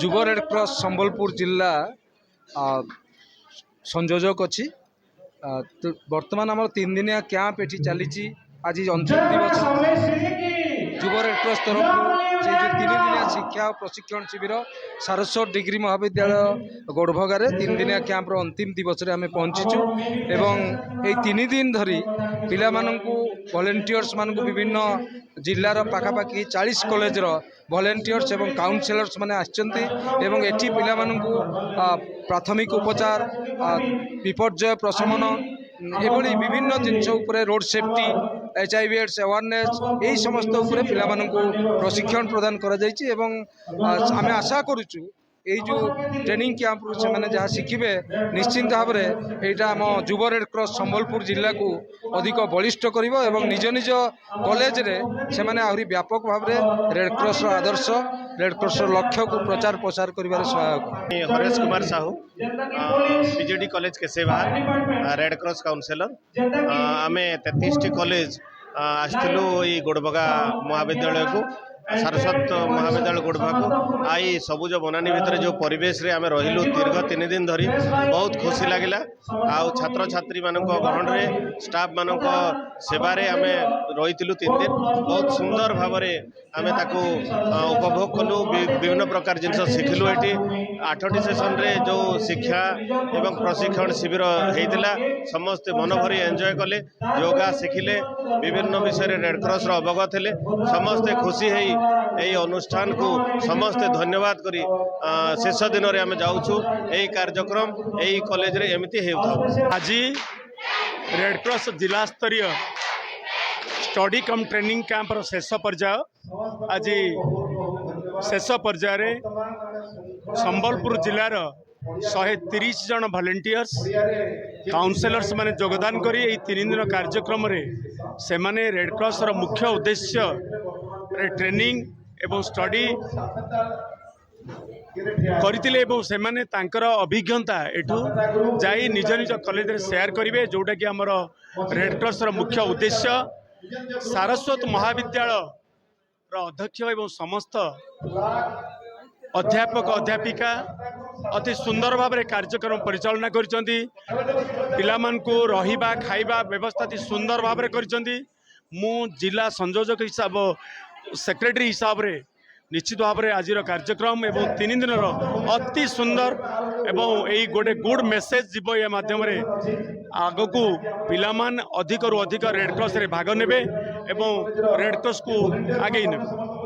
যুব red cross সম্বলपुর जिला संयोजक अच्छी तो बर्तमान आम 3 दिनिया कैंप ये चली आज अंतिम दिवस যুব রেড ক্রস तरफ से जो 3 दिनिया शिक्षा और प्रशिक्षण शिविर सारस्वत डिग्री महाविद्यालय गोड़भगारे 3 दिनिया कैंपर अंतिम दिवस आम पहुँचीचु एवं ये 3 दिन धरी पिला माननकु वॉलंटियर्स मानकु विभिन्न जिलार पाखापाखि 40 कॉलेजर वॉलंटियर्स एवं काउंसिलर्स माने आछंती एवं एठी पिला माननकु प्राथमिक उपचार विपर्यय प्रशमन एभली विभिन्न जिनस उपरे road safety HIV AIDS awareness यही समस्त उपरे पिला माननकु प्रशिक्षण प्रदान करा जायछि एवं आमे आशा करूछु এই যে ট্রেনিং ক্যাম্প से मैंने जहाँ शिखे निश्चिंत भाव में यहाँ आम যুব রেড ক্রস সম্বলপুর जिला को अधिक बलिष्ठ कर निज निज कॉलेज रे से मैंने आहरी व्यापक भाव में रेड क्रॉस आदर्श रेड क्रॉस लक्ष्य को प्रचार प्रसार कर सहायक। हरेश कुमार साहू बीजेडी कॉलेज केसेबाहार रेड क्रॉस काउंसिलर आम 33 कॉलेज आसलु गोड़बगा महाविद्यालय को सारस्वत महाविद्यालय गोड़भा को आई सबुज बनानी भितर जो परिवेश रे आम रहिलु दीर्घ 3 दिन धरी बहुत खुशी लगिला। आउ छात्र छात्री मानक गहन रे स्टाफ मानक सेवारे आम रही 3 दिन बहुत सुंदर भाव आम ताकू उपभोग कलु विभिन्न प्रकार जिनस शिखिलु। ये 8टी सेसन रे जो शिक्षा एवं प्रशिक्षण शिविर होता समस्ते मन भरी एंजॉय कले योगा शिखिले विभिन्न विषय रेड क्रॉस अवगत हेले समस्ते खुशी है। यही अनुष्ठान को समस्ते धन्यवाद करी शेष दिन में आम जाऊँ यही कार्यक्रम यही कॉलेज रे एमती आज रेड क्रॉस जिला स्तरीय स्टडी कम ट्रेनिंग कैंप शेष पर्याय आज शेष पर्याय संबलपुर जिलार 130 जन वॉलंटियर्स काउंसिलर्स माने योगदान करी 3 दिन कार्यक्रम रे से माने रेड क्रॉस रो मुख्य उद्देश्य ट्रेनिंग एवं स्टडी करथिले एवं से माने तांकर अभिज्ञता एठू जाई निज निज कॉलेज रे शेयर करिवे जोटा कि हमर रेड क्रॉस रो मुख्य उद्देश्य सारस्वत महाविद्यालय रो अध्यक्ष एवं समस्त अध्यापक अध्यापिका अति सुंदर भाव में कार्यक्रम परिचालना करछंती पिलामान को रहिबा खाइबा व्यवस्था अति सुंदर भाव में करछंती। मु जिला संयोजक हिसाब सेक्रेटरी हिसाब रे निश्चित भाव में आज कार्यक्रम एवं 3 दिन अति सुंदर एवं यही गोटे गुड मेसेज जीव या माध्यम आग को पिलामान अधिक रु अधिक रेड क्रॉस रे भाग नेबे एवं रेड क्रॉस को आगे नेबे।